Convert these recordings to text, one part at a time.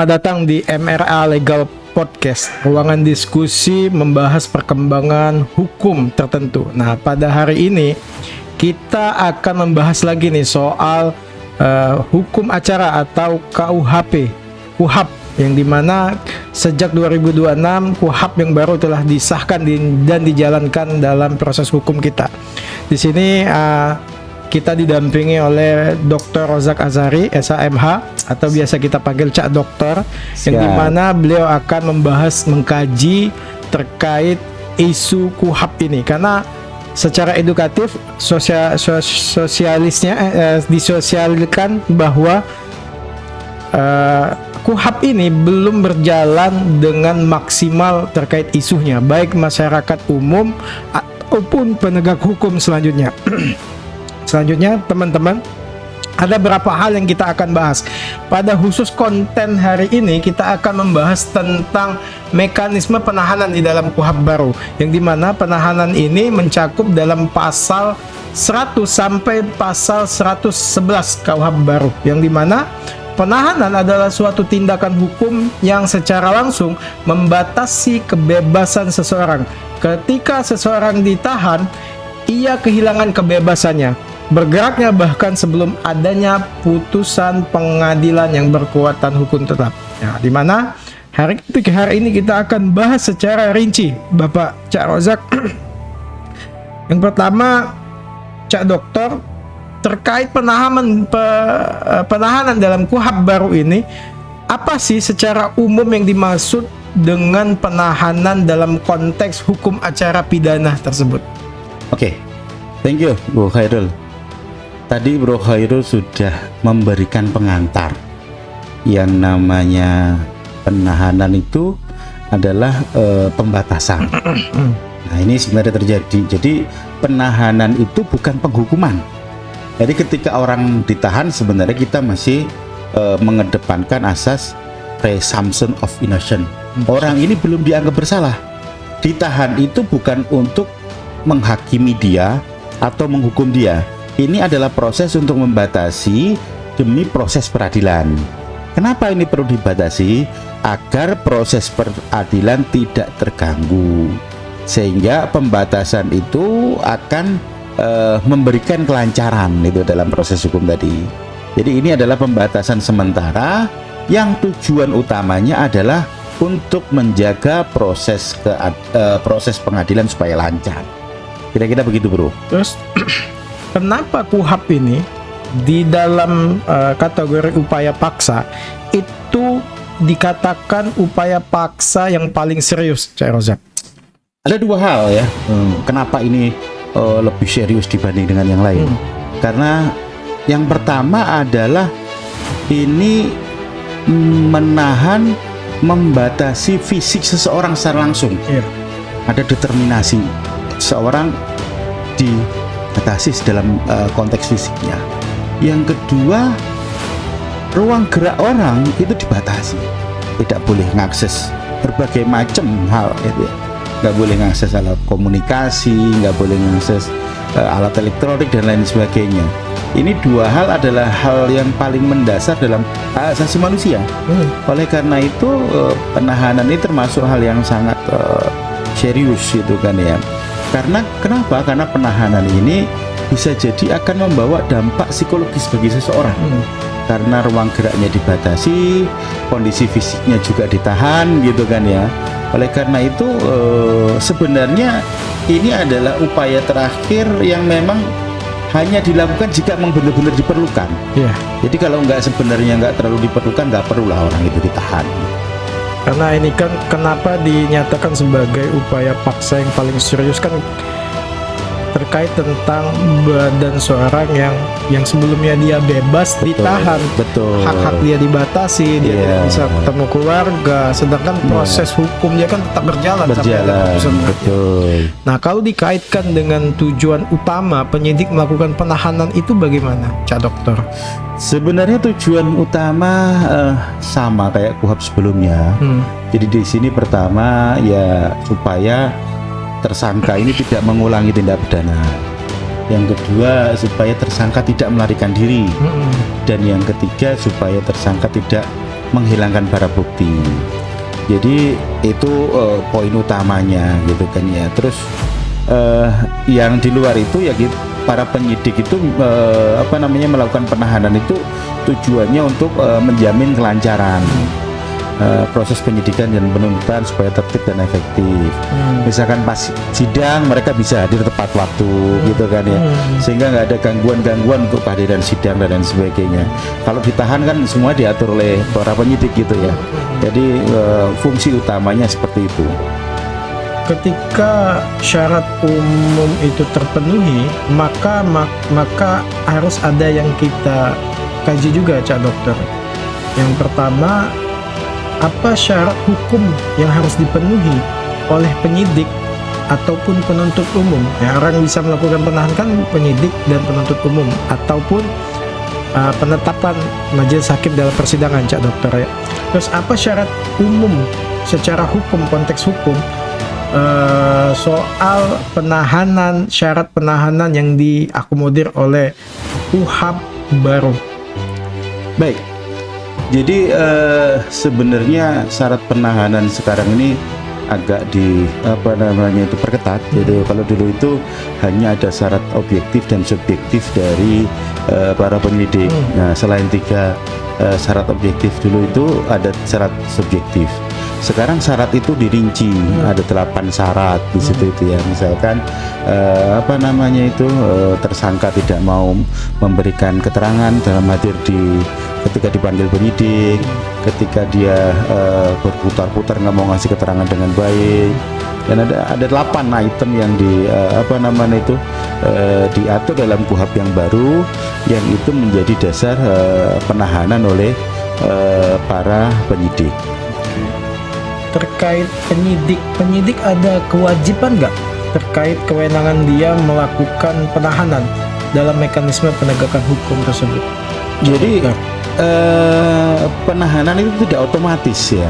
Selamat datang di MRA Legal Podcast, ruangan diskusi membahas perkembangan hukum tertentu. Nah, pada hari ini kita akan membahas lagi nih soal hukum acara atau KUHP, KUHAP, yang dimana sejak 2026 KUHAP yang baru telah disahkan dan dijalankan dalam proses hukum kita. Di sini kita didampingi oleh Dr. Rozak Azhari, SHMH, atau biasa kita panggil Cak Dokter, yang dimana beliau akan mengkaji terkait isu KUHAP ini, karena secara edukatif sosialisnya disosialkan bahwa KUHAP ini belum berjalan dengan maksimal terkait isunya, baik masyarakat umum ataupun penegak hukum selanjutnya. Selanjutnya, teman-teman, ada beberapa hal yang kita akan bahas. Pada khusus konten hari ini, kita akan membahas tentang mekanisme penahanan di dalam KUHAP baru, yang dimana penahanan ini mencakup dalam pasal 100 sampai pasal 111 KUHAP baru, yang dimana penahanan adalah suatu tindakan hukum yang secara langsung membatasi kebebasan seseorang. Ketika seseorang ditahan, ia kehilangan kebebasannya, bergeraknya bahkan sebelum adanya putusan pengadilan yang berkekuatan hukum tetap. Nah, di mana hari ini kita akan bahas secara rinci, Bapak Cak Rozak. Yang pertama, Cak Dokter, terkait penahanan dalam KUHAP baru ini, apa sih secara umum yang dimaksud dengan penahanan dalam konteks hukum acara pidana tersebut? Oke, thank you Bro Khairul. Tadi Bro Khairul sudah memberikan pengantar. Yang namanya penahanan itu adalah pembatasan. Nah, ini sebenarnya terjadi. Jadi penahanan itu bukan penghukuman. Jadi ketika orang ditahan, sebenarnya kita masih mengedepankan asas presumption of innocence. Orang ini belum dianggap bersalah. Ditahan itu bukan untuk menghakimi dia atau menghukum dia. Ini adalah proses untuk membatasi demi proses peradilan. Kenapa ini perlu dibatasi? Agar proses peradilan tidak terganggu, sehingga pembatasan itu akan memberikan kelancaran itu dalam proses hukum tadi. Jadi ini adalah pembatasan sementara yang tujuan utamanya adalah untuk menjaga proses pengadilan supaya lancar. Kira-kira begitu, Bro. Terus kenapa KUHAP ini di dalam kategori upaya paksa itu dikatakan upaya paksa yang paling serius, Cak Rozak? Ada dua hal ya. Kenapa ini lebih serius dibanding dengan yang lain? Karena yang pertama adalah ini menahan, membatasi fisik seseorang secara langsung. Ada determinasi seorang dibatasi dalam konteks fisiknya. Yang kedua, ruang gerak orang itu dibatasi, tidak boleh mengakses berbagai macam hal gitu ya. Nggak boleh mengakses alat komunikasi, nggak boleh mengakses alat elektronik dan lain sebagainya. Ini dua hal adalah hal yang paling mendasar dalam hak asasi manusia. Oleh karena itu penahanan ini termasuk hal yang sangat serius gitu kan ya. Karena kenapa? Karena penahanan ini bisa jadi akan membawa dampak psikologis bagi seseorang. Karena ruang geraknya dibatasi, kondisi fisiknya juga ditahan gitu kan ya. Oleh karena itu sebenarnya ini adalah upaya terakhir yang memang hanya dilakukan jika memang benar-benar diperlukan. Jadi kalau sebenarnya nggak terlalu diperlukan, nggak perlulah orang itu ditahan. Karena ini kan kenapa dinyatakan sebagai upaya paksa yang paling serius, kan terkait tentang badan seorang yang sebelumnya dia bebas, ditahan, hak-hak dia dibatasi, dia tidak bisa ketemu keluarga, sedangkan proses hukum dia kan tetap berjalan. Betul. Nah, kalau dikaitkan dengan tujuan utama penyidik melakukan penahanan itu bagaimana, Cak Dokter? Sebenarnya tujuan utama sama kayak KUHAP sebelumnya. Jadi di sini pertama ya supaya tersangka ini tidak mengulangi tindak pidana. Yang kedua supaya tersangka tidak melarikan diri. Dan yang ketiga supaya tersangka tidak menghilangkan barang bukti. Jadi itu poin utamanya gitu kan ya. Terus yang di luar itu ya para penyidik itu melakukan penahanan itu tujuannya untuk menjamin kelancaran proses penyidikan dan penuntutan supaya tertib dan efektif. Misalkan pas sidang mereka bisa hadir tepat waktu gitu kan ya, sehingga nggak ada gangguan-gangguan untuk kehadiran sidang dan lain sebagainya. Kalau ditahan kan semua diatur oleh para penyidik gitu ya. Jadi fungsi utamanya seperti itu. Ketika syarat umum itu terpenuhi, maka harus ada yang kita kaji juga, Cak Dokter. Yang pertama, apa syarat hukum yang harus dipenuhi oleh penyidik ataupun penuntut umum? Ya, orang bisa melakukan penahanan kan penyidik dan penuntut umum, ataupun penetapan majelis hakim dalam persidangan, Cak Dokter ya. Terus apa syarat umum secara hukum, konteks hukum soal penahanan, syarat penahanan yang diakomodir oleh KUHP baru? Baik. Jadi sebenarnya syarat penahanan sekarang ini agak diperketat. Jadi kalau dulu itu hanya ada syarat objektif dan subjektif dari para penyidik. Nah, selain 3 syarat objektif dulu itu ada syarat subjektif. Sekarang syarat itu dirinci, ada 8 syarat di situ itu ya. Misalkan tersangka tidak mau memberikan keterangan dalam hadir ketika dipanggil penyidik, ketika dia berputar-putar nggak mau ngasih keterangan dengan baik. Dan ada 8 item yang diatur dalam KUHP yang baru, yang itu menjadi dasar penahanan oleh para penyidik. Terkait penyidik ada kewajiban nggak terkait kewenangan dia melakukan penahanan dalam mekanisme penegakan hukum tersebut? Jadi penahanan itu tidak otomatis ya.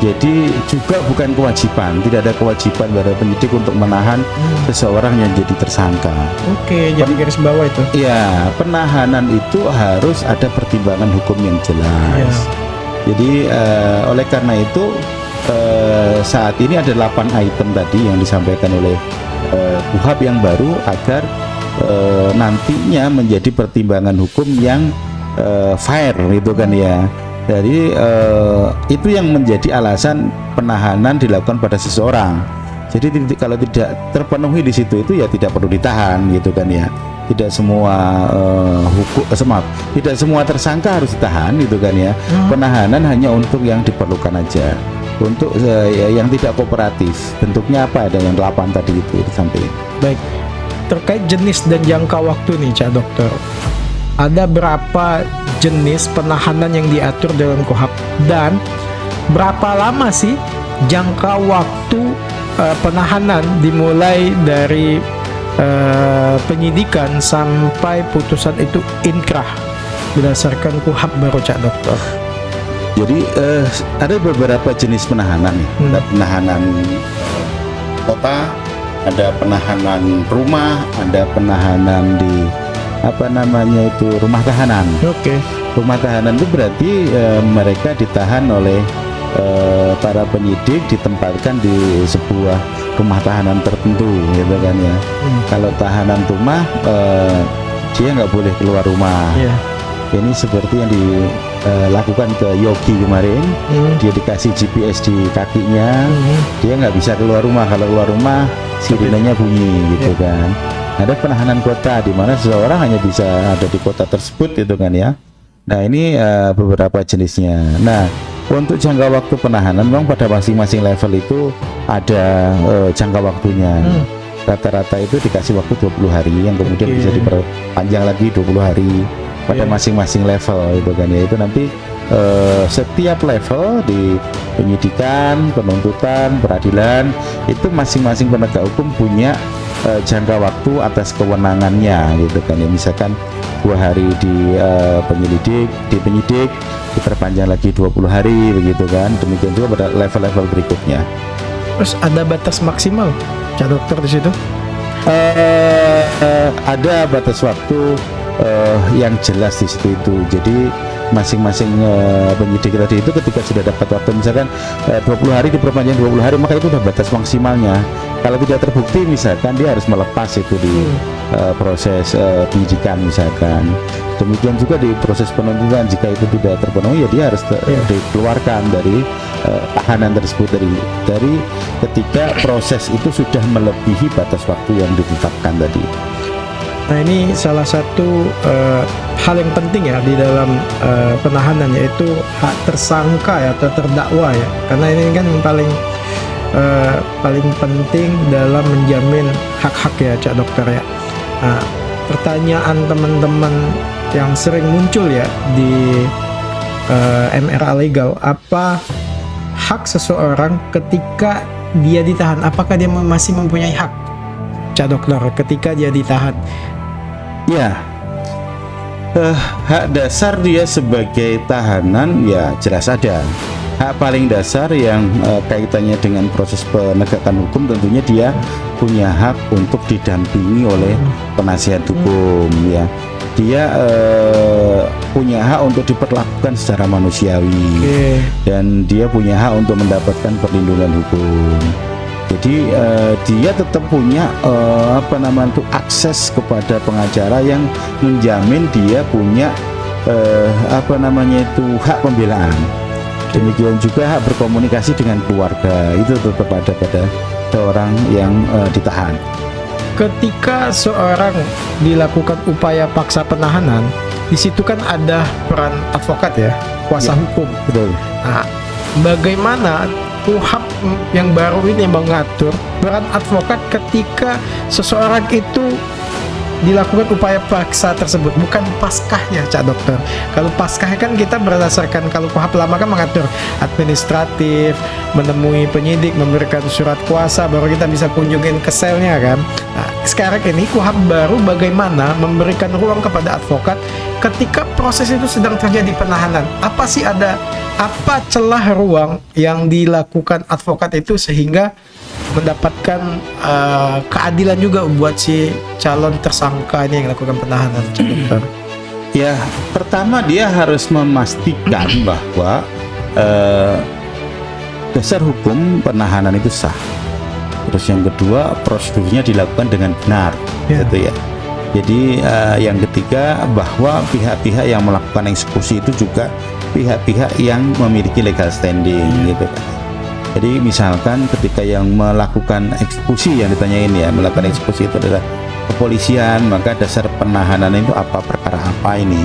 Jadi juga bukan kewajiban, tidak ada kewajiban pada penyidik untuk menahan seseorang yang jadi tersangka. Oke, jadi garis bawah itu. Ya, penahanan itu harus ada pertimbangan hukum yang jelas. Jadi oleh karena itu saat ini ada 8 item tadi yang disampaikan oleh KUHP yang baru agar nantinya menjadi pertimbangan hukum yang fair gitu kan ya. Jadi itu yang menjadi alasan penahanan dilakukan pada seseorang. Jadi kalau tidak terpenuhi di situ itu ya tidak perlu ditahan gitu kan ya. Tidak semua tidak semua tersangka harus ditahan gitu kan ya. Penahanan hanya untuk yang diperlukan aja. Untuk yang tidak kooperatif, bentuknya apa? Ada yang 8 tadi itu disampaikan. Baik, terkait jenis dan jangka waktu nih, Cak Dokter. Ada berapa jenis penahanan yang diatur dalam KUHP, dan berapa lama sih jangka waktu penahanan dimulai dari penyidikan sampai putusan itu inkrah berdasarkan KUHP baru, Cak Dokter? Jadi ada beberapa jenis penahanan nih. Ada penahanan kota, ada penahanan rumah, ada penahanan di rumah tahanan. Oke. Rumah tahanan itu berarti mereka ditahan oleh para penyidik, ditempatkan di sebuah rumah tahanan tertentu gitu kan ya. Kalau tahanan rumah dia nggak boleh keluar rumah. Ini seperti yang dilakukan ke Yogi kemarin. Dia dikasih GPS di kakinya, dia nggak bisa keluar rumah. Kalau keluar rumah sirenenya bunyi gitu kan. Ada penahanan kota di mana seseorang hanya bisa ada di kota tersebut gitu kan ya. Nah ini beberapa jenisnya. Nah untuk jangka waktu penahanan memang pada masing-masing level itu ada jangka waktunya. Rata-rata itu dikasih waktu 20 hari yang kemudian bisa diperpanjang lagi 20 hari pada masing-masing level itu kan ya. Itu nanti setiap level di penyidikan, penuntutan, peradilan itu masing-masing penegak hukum punya jangka waktu atas kewenangannya gitu kan ya. Misalkan 2 hari di penyidik diperpanjang lagi 20 hari begitu kan. Demikian juga pada level-level berikutnya. Terus ada batas maksimal, Cak Dokter, di situ? Ada batas waktu yang jelas di situ itu. Jadi masing-masing penyidik tadi itu ketika sudah dapat waktu misalkan 20 hari diperpanjang 20 hari, maka itu sudah batas maksimalnya. Kalau tidak terbukti misalkan dia harus melepas itu di proses penyidikan misalkan. Demikian juga di proses penuntutan, jika itu tidak terpenuhi ya dia harus dikeluarkan dari tahanan tersebut dari ketika proses itu sudah melebihi batas waktu yang ditetapkan tadi. Nah, ini salah satu hal yang penting ya di dalam penahanan, yaitu hak tersangka ya, atau terdakwa ya, karena ini kan yang paling penting dalam menjamin hak-hak ya Cak Dokter ya. Nah, pertanyaan teman-teman yang sering muncul ya di MRA legal, apa hak seseorang ketika dia ditahan? Apakah dia masih mempunyai hak, Cak Dokter, ketika dia ditahan? Ya, hak dasar dia sebagai tahanan ya jelas ada. Hak paling dasar yang kaitannya dengan proses penegakan hukum, tentunya dia punya hak untuk didampingi oleh penasihat hukum ya. Dia punya hak untuk diperlakukan secara manusiawi, dan dia punya hak untuk mendapatkan perlindungan hukum. Jadi dia tetap punya akses kepada pengacara yang menjamin dia punya hak pembelaan. Demikian juga hak berkomunikasi dengan keluarga, itu tetap ada pada orang yang ditahan. Ketika seorang dilakukan upaya paksa penahanan, di situ kan ada peran advokat ya, kuasa hukum. Betul. Nah, bagaimana KUHAP yang baru ini mengatur peran advokat ketika seseorang itu dilakukan upaya paksa tersebut, bukan paskahnya, Cak Dokter. Kalau paskah kan kita berdasarkan, kalau KUHAP lama kan mengatur administratif, menemui penyidik, memberikan surat kuasa, baru kita bisa kunjungin ke selnya kan. Nah, sekarang ini KUHAP baru bagaimana memberikan ruang kepada advokat ketika proses itu sedang terjadi penahanan. Apa sih, apa celah ruang yang dilakukan advokat itu sehingga mendapatkan keadilan juga buat si calon tersangka ini yang lakukan penahanan? Ya, pertama dia harus memastikan bahwa dasar hukum penahanan itu sah. Terus yang kedua, prosedurnya dilakukan dengan benar, gitu ya. Jadi yang ketiga, bahwa pihak-pihak yang melakukan eksekusi itu juga pihak-pihak yang memiliki legal standing, gitu kan. Jadi misalkan ketika yang melakukan eksekusi yang ditanyain ya, melakukan eksekusi itu adalah kepolisian, maka dasar penahanan itu apa, perkara apa ini,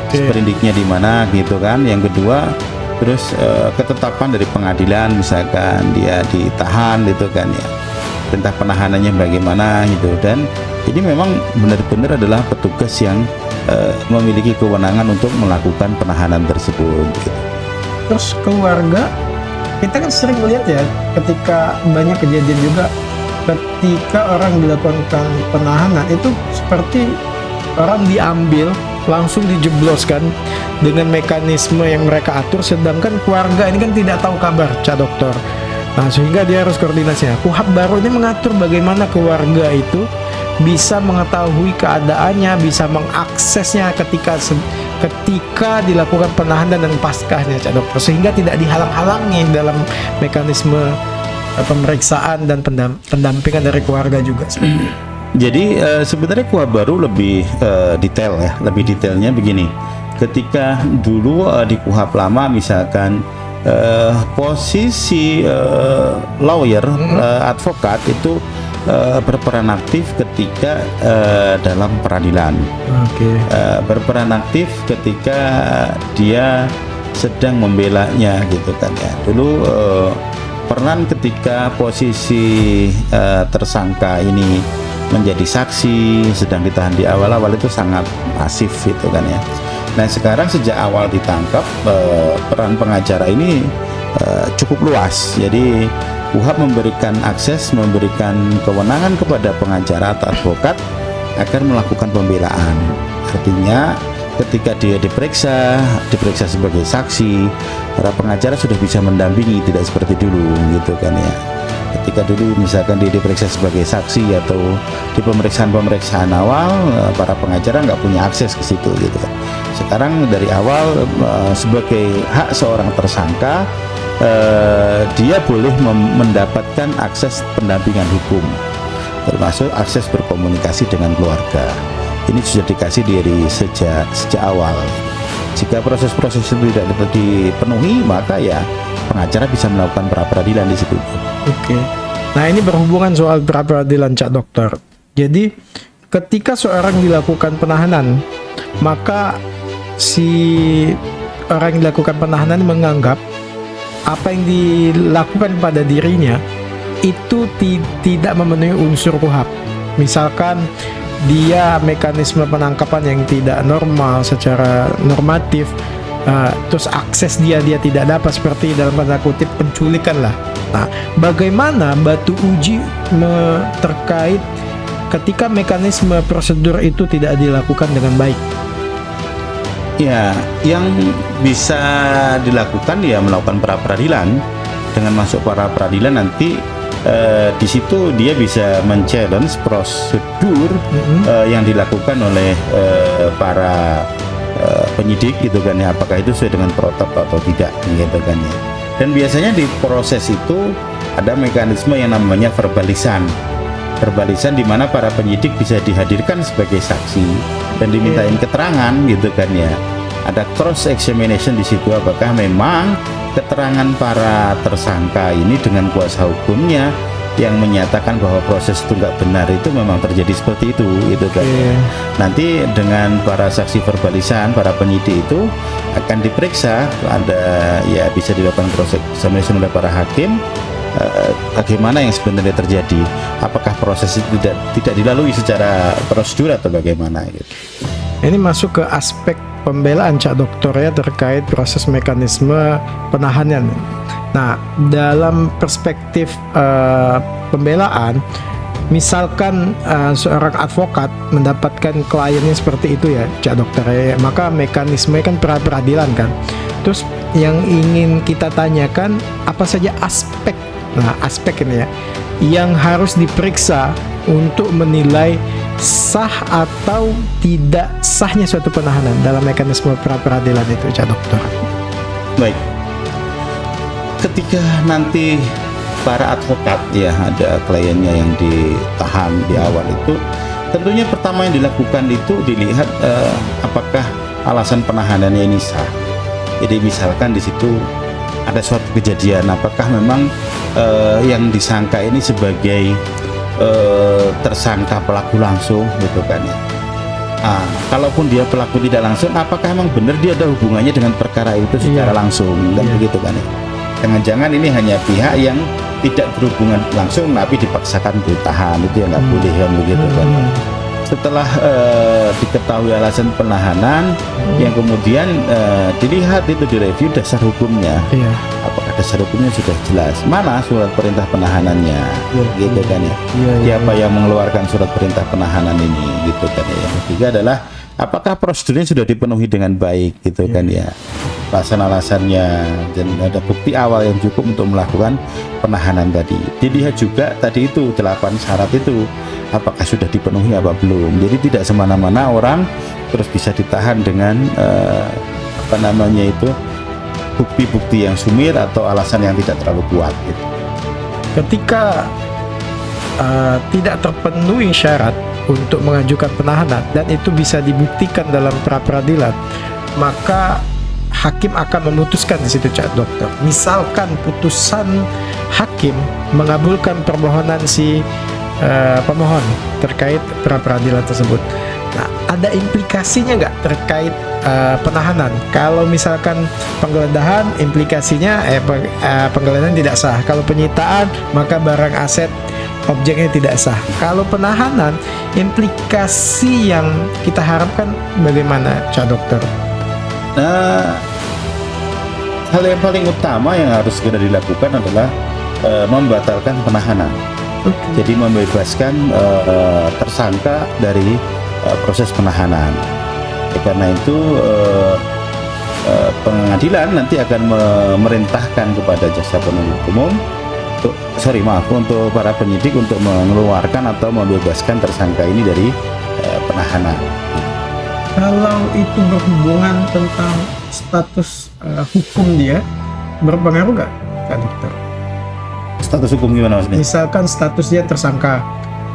sprindiknya di mana, gitu kan. Yang kedua, terus ketetapan dari pengadilan, misalkan dia ditahan, gitu kan ya, perintah penahanannya bagaimana, gitu. Dan ini memang benar-benar adalah petugas yang memiliki kewenangan untuk melakukan penahanan tersebut, gitu. Terus keluarga, kita kan sering melihat ya, ketika banyak kejadian juga ketika orang dilakukan penahanan itu seperti orang diambil langsung dijebloskan dengan mekanisme yang mereka atur, sedangkan keluarga ini kan tidak tahu kabar, Cak Dokter. Nah, sehingga dia harus koordinasi. KUHAP baru ini mengatur bagaimana keluarga itu bisa mengetahui keadaannya, bisa mengaksesnya ketika dilakukan penahanan dan paskahnya, Cak Dokter, sehingga tidak dihalang-halangi dalam mekanisme pemeriksaan dan pendampingan dari keluarga juga. Jadi sebenarnya KUHAP baru lebih detail ya, lebih detailnya begini. Ketika dulu di KUHAP lama misalkan posisi lawyer, advokat itu berperan aktif ketika dalam peradilan. Berperan aktif ketika dia sedang membelanya, gitu kan ya. Dulu peran ketika posisi tersangka ini menjadi saksi, sedang ditahan di awal-awal itu sangat pasif, gitu kan ya. Nah, sekarang sejak awal ditangkap, peran pengacara ini cukup luas. Jadi KUHAP memberikan akses, memberikan kewenangan kepada pengacara atau advokat agar melakukan pembelaan. Artinya ketika dia diperiksa sebagai saksi, para pengacara sudah bisa mendampingi, tidak seperti dulu, gitu kan ya. Ketika dulu misalkan dia diperiksa sebagai saksi atau di pemeriksaan awal, para pengacara nggak punya akses ke situ gitu kan. Sekarang dari awal sebagai hak seorang tersangka, dia boleh mendapatkan akses pendampingan hukum, termasuk akses berkomunikasi dengan keluarga. Ini sudah dikasih dari sejak awal. Jika proses-proses itu tidak dipenuhi, maka ya pengacara bisa melakukan pra peradilan di situ. Oke. Nah, ini berhubungan soal pra peradilan, Cak Dokter. Jadi, ketika seorang dilakukan penahanan, maka si orang yang dilakukan penahanan menganggap apa yang dilakukan pada dirinya itu tidak memenuhi unsur KUHP. Misalkan dia mekanisme penangkapan yang tidak normal secara normatif, terus akses dia tidak dapat, seperti dalam tanda kutip penculikan lah. Nah, bagaimana batu uji terkait ketika mekanisme prosedur itu tidak dilakukan dengan baik? Ya, yang bisa dilakukan ya melakukan pra peradilan. Dengan masuk pra peradilan nanti di situ dia bisa men-challenge prosedur yang dilakukan oleh para penyidik gitu kan ya, apakah itu sesuai dengan protap atau tidak gitu kan ya. Dan biasanya di proses itu ada mekanisme yang namanya verbalisan di mana para penyidik bisa dihadirkan sebagai saksi dan dimintain keterangan gitu kan ya. Ada cross examination di situ, apakah memang keterangan para tersangka ini dengan kuasa hukumnya yang menyatakan bahwa proses itu nggak benar itu memang terjadi seperti itu gitu kan. Nanti dengan para saksi verbalisan, para penyidik itu akan diperiksa, ada ya bisa dilakukan cross examination oleh para hakim, bagaimana yang sebenarnya terjadi, apakah proses itu tidak dilalui secara prosedur atau bagaimana gitu. Ini masuk ke aspek pembelaan, Cak Dokter, ya, terkait proses mekanisme penahanan. Nah, dalam perspektif pembelaan, misalkan seorang advokat mendapatkan kliennya seperti itu ya, Cak Dokter, ya, maka mekanisme kan pra peradilan kan. Terus yang ingin kita tanyakan, apa saja aspek, nah aspek ini ya, yang harus diperiksa untuk menilai sah atau tidak sahnya suatu penahanan dalam mekanisme pra peradilan itu, Cak Dokter. Baik, ketika nanti para advokat ya ada kliennya yang ditahan di awal itu, tentunya pertama yang dilakukan itu dilihat apakah alasan penahanannya ini sah. Jadi misalkan di situ ada suatu kejadian, apakah memang yang disangka ini sebagai tersangka pelaku langsung gitu kan ya. Kalaupun dia pelaku tidak langsung, apakah memang benar dia ada hubungannya dengan perkara itu secara langsung dan begitu kan ya. Jangan-jangan ini hanya pihak yang tidak berhubungan langsung tapi dipaksakan ditahan, itu yang nggak boleh kan begitu kan. Setelah diketahui alasan penahanan, yang kemudian dilihat itu direview dasar hukumnya, apakah dasar hukumnya sudah jelas, mana surat perintah penahanannya, gitu kan ya. Siapa yang mengeluarkan surat perintah penahanan ini, gitu kan ya. Yang ketiga adalah apakah prosedurnya sudah dipenuhi dengan baik, gitu kan ya. Alasan-alasannya dan ada bukti awal yang cukup untuk melakukan penahanan tadi. Dilihat juga tadi itu 8 syarat itu apakah sudah dipenuhi apa belum. Jadi tidak semena-mena orang terus bisa ditahan dengan bukti-bukti yang sumir atau alasan yang tidak terlalu kuat gitu. Ketika tidak terpenuhi syarat untuk mengajukan penahanan dan itu bisa dibuktikan dalam pra peradilan, maka hakim akan memutuskan di situ, Cak Dokter. Misalkan putusan hakim mengabulkan permohonan si pemohon terkait pra peradilan tersebut. Nah, ada implikasinya nggak terkait penahanan? Kalau misalkan penggeledahan, implikasinya penggeledahan tidak sah. Kalau penyitaan, maka barang aset objeknya tidak sah. Kalau penahanan, implikasi yang kita harapkan bagaimana, Cak Dokter? Nah, hal yang paling utama yang harus segera dilakukan adalah membatalkan penahanan. Jadi membebaskan tersangka dari proses penahanan. Karena itu pengadilan nanti akan memerintahkan kepada jaksa penuntut umum untuk para penyidik untuk mengeluarkan atau membebaskan tersangka ini dari penahanan. Kalau itu berhubungan tentang status hukum dia, berpengaruh nggak, Kak Dokter? Status hukum gimana maksudnya? Misalkan status dia tersangka,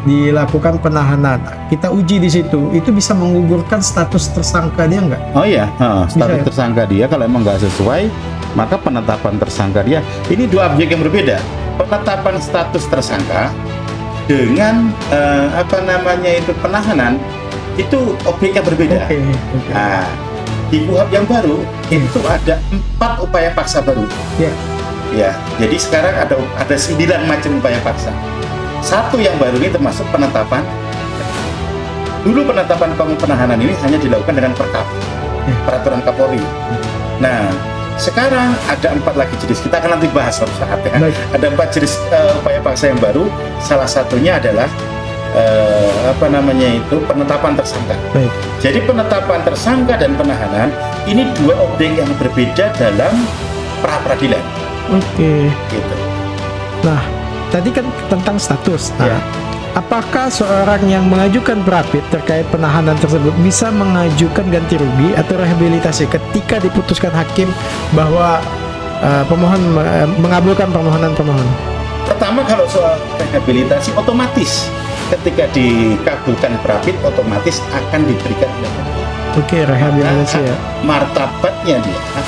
dilakukan penahanan, kita uji di situ, itu bisa menggugurkan status tersangka dia nggak? Oh iya, status ya? tersangka dia kalau emang nggak sesuai, maka penetapan tersangka dia, ini dua objek yang berbeda. Penetapan status tersangka dengan penahanan itu objek yang berbeda. Oke. Nah, di KUHP yang baru itu ada 4 upaya paksa baru. Ya. Ya, jadi sekarang ada 9 macam upaya paksa. Satu yang baru ini termasuk penetapan. Dulu penetapan penahanan ini hanya dilakukan dengan perkap, peraturan Kapolri. Nah, sekarang ada 4 lagi jenis. Kita akan nanti bahas suatu saat ya. Baik. Ada 4 jenis upaya paksa yang baru. Salah satunya adalah penetapan tersangka. Baik. Jadi penetapan tersangka dan penahanan ini dua objek yang berbeda dalam pra peradilan. Oke. Gitu. Nah, tadi kan tentang status. Nah, Ya. apakah seorang yang mengajukan prapit terkait penahanan tersebut bisa mengajukan ganti rugi atau rehabilitasi ketika diputuskan hakim bahwa pemohon mengabulkan permohonan pemohon? Pertama, kalau soal rehabilitasi, otomatis ketika dikabulkan prapit otomatis akan diberikan Oke, rehabilitasi ya.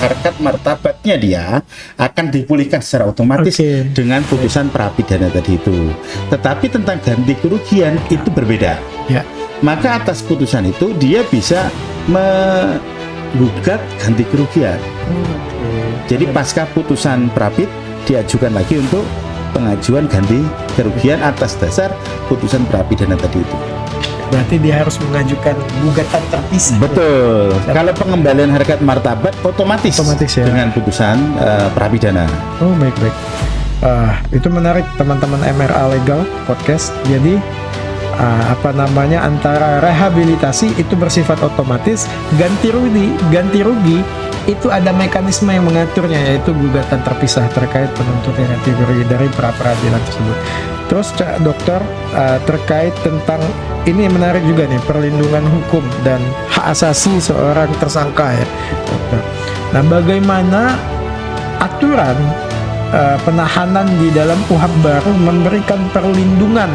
harkat martabatnya dia akan dipulihkan secara otomatis Oke. dengan putusan prapidana tadi itu. Tetapi tentang ganti kerugian itu berbeda. Ya. Maka atas putusan itu dia bisa menggugat ganti kerugian. Jadi pasca putusan prapit diajukan lagi untuk pengajuan ganti kerugian atas dasar putusan prapidana tadi itu. Berarti dia harus mengajukan gugatan terpisah. Betul. Kalau pengembalian harkat martabat otomatis Ya. dengan putusan prapidana. Oh, baik. Itu menarik teman-teman MRA Legal Podcast. Jadi antara rehabilitasi itu bersifat otomatis, ganti rugi itu ada mekanisme yang mengaturnya, yaitu gugatan terpisah terkait penuntutnya ganti rugi dari pra peradilan tersebut. Terus Dokter, terkait tentang ini yang menarik juga nih, perlindungan hukum dan hak asasi seorang tersangka ya, Dokter. Nah, bagaimana aturan penahanan di dalam KUHP baru memberikan perlindungan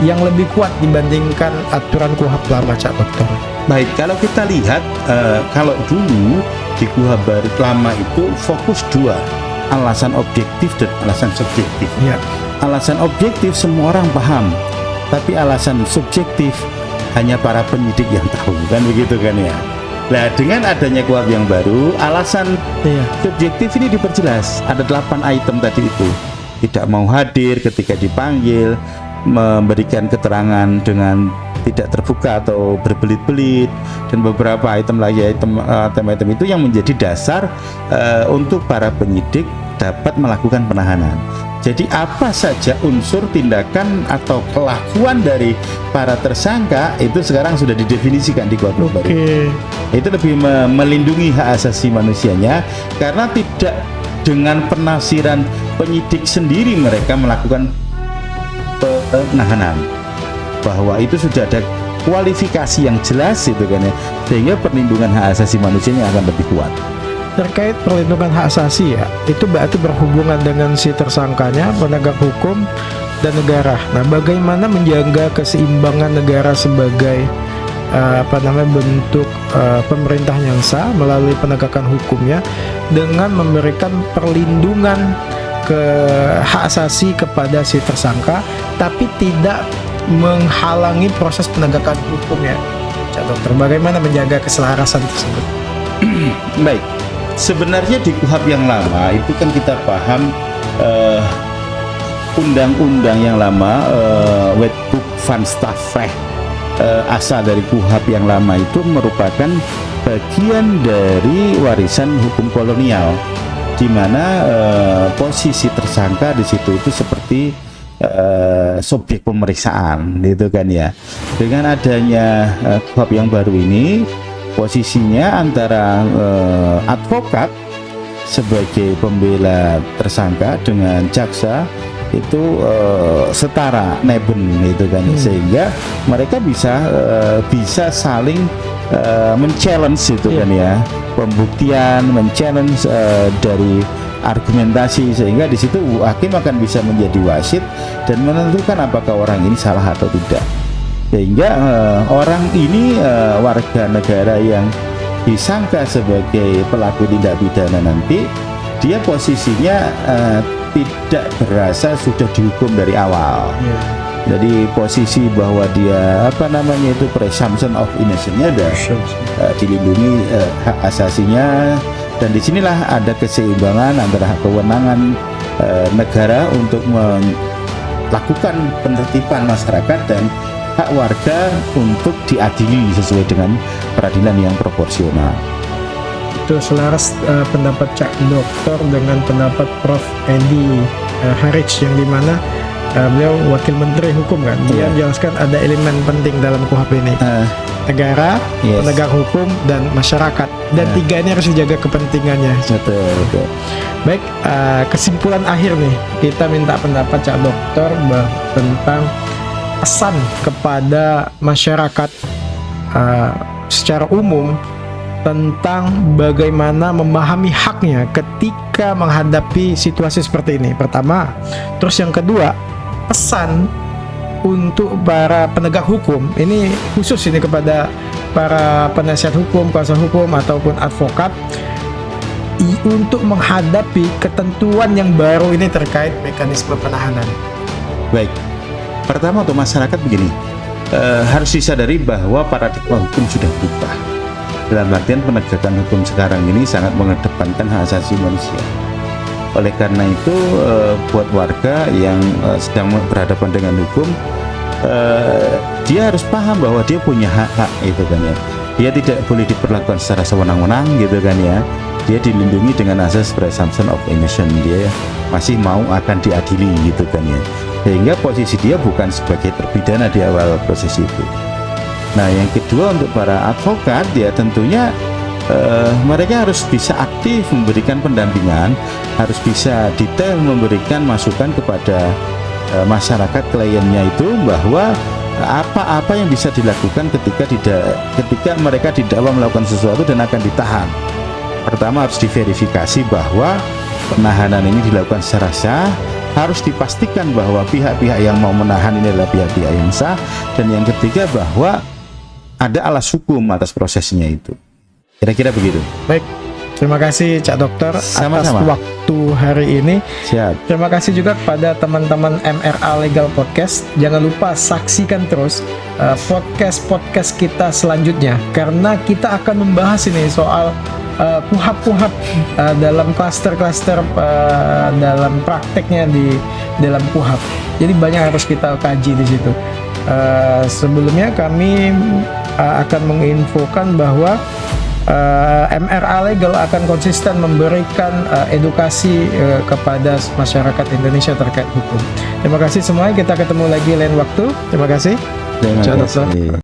yang lebih kuat dibandingkan aturan KUHP lama, Cak Dokter? Baik, kalau kita lihat kalau dulu di KUHP baru lama itu fokus dua, alasan objektif dan alasan subjektif. Ya. Alasan objektif semua orang paham, tapi alasan subjektif hanya para penyidik yang tahu, kan begitu kan ya. Nah, dengan adanya KUHP yang baru, alasan subjektif ini diperjelas. Ada 8 item tadi itu. Tidak mau hadir ketika dipanggil, memberikan keterangan dengan tidak terbuka atau berbelit-belit, dan beberapa item lagi, item itu yang menjadi dasar untuk para penyidik dapat melakukan penahanan. Jadi apa saja unsur tindakan atau kelakuan dari para tersangka itu sekarang sudah didefinisikan di KUHP baru. Itu lebih melindungi hak asasi manusianya, karena tidak dengan penafsiran penyidik sendiri mereka melakukan penahanan, bahwa itu sudah ada kualifikasi yang jelas itu kan ya, sehingga perlindungan hak asasi manusianya akan lebih kuat. Terkait perlindungan hak asasi ya, itu berarti berhubungan dengan si tersangkanya, penegak hukum, dan negara. Nah, bagaimana menjaga keseimbangan negara sebagai bentuk pemerintah yang sah melalui penegakan hukumnya dengan memberikan perlindungan ke hak asasi kepada si tersangka, tapi tidak menghalangi proses penegakan hukumnya, Cak Dokter. Bagaimana menjaga keselarasan tersebut? Baik, sebenarnya di KUHP yang lama itu kan kita paham undang-undang yang lama, Wetboek van Strafrecht, asal dari KUHP yang lama itu merupakan bagian dari warisan hukum kolonial, di mana posisi tersangka di situ itu seperti subjek pemeriksaan, gitu kan ya. Dengan adanya KUHP yang baru ini, posisinya antara advokat sebagai pembela tersangka dengan jaksa itu setara neben gitu kan, sehingga mereka bisa saling men-challenge itu kan ya, pembuktian, men-challenge dari argumentasi, sehingga di situ hakim akan bisa menjadi wasit dan menentukan apakah orang ini salah atau tidak. Sehingga orang ini warga negara yang disangka sebagai pelaku tindak pidana nanti, dia posisinya tidak berasa sudah dihukum dari awal. Jadi posisi bahwa dia presumption of innocence-nya ada dilindungi hak asasinya, dan disinilah ada keseimbangan antara hak kewenangan negara untuk melakukan penertiban masyarakat dan hak warga untuk diadili sesuai dengan peradilan yang proporsional. Itu selaras pendapat Cak Dokter dengan pendapat Prof. Edi Harich, yang dimana beliau wakil menteri hukum kan. Dia menjelaskan ada elemen penting dalam KUHP ini, negara, penegak hukum, dan masyarakat, dan tiga ini harus dijaga kepentingannya. Betul. Baik, kesimpulan akhir nih, kita minta pendapat Cak Dokter tentang pesan kepada masyarakat secara umum tentang bagaimana memahami haknya ketika menghadapi situasi seperti ini. Pertama, terus yang kedua, pesan untuk para penegak hukum, ini khusus ini kepada para penasihat hukum, kuasa hukum ataupun advokat, untuk menghadapi ketentuan yang baru ini terkait mekanisme penahanan. Baik, pertama untuk masyarakat begini, harus disadari bahwa paradigma hukum sudah berubah. Dalam artian penegakan hukum sekarang ini sangat mengedepankan hak asasi manusia. Oleh karena itu, buat warga yang sedang berhadapan dengan hukum, dia harus paham bahwa dia punya hak-hak itu kan ya. Dia tidak boleh diperlakukan secara sewenang-wenang gitu kan ya. Dia dilindungi dengan asas presumption of innocence. Dia masih mau akan diadili gitu kan ya. Sehingga posisi dia bukan sebagai terpidana di awal proses itu. Nah, yang kedua untuk para advokat, ya tentunya mereka harus bisa aktif memberikan pendampingan, harus bisa detail memberikan masukan kepada masyarakat kliennya itu, bahwa apa-apa yang bisa dilakukan ketika mereka didakwa melakukan sesuatu dan akan ditahan. Pertama, harus diverifikasi bahwa penahanan ini dilakukan secara sah. Harus dipastikan bahwa pihak-pihak yang mau menahan ini adalah pihak-pihak yang sah. Dan yang ketiga, bahwa ada alas hukum atas prosesnya itu. Kira-kira begitu. Baik, terima kasih Cak Dokter atas waktu hari ini. Siap. Terima kasih juga kepada teman-teman MRA Legal Podcast. Jangan lupa saksikan terus podcast kita selanjutnya, karena kita akan membahas ini soal kuhab-kuhab dalam klaster-klaster dalam prakteknya di dalam kuhab. Jadi banyak harus kita kaji di situ. Sebelumnya kami akan menginfokan bahwa MRA Legal akan konsisten memberikan edukasi kepada masyarakat Indonesia terkait hukum. Terima kasih semuanya, kita ketemu lagi lain waktu. Terima kasih. Terima kasih.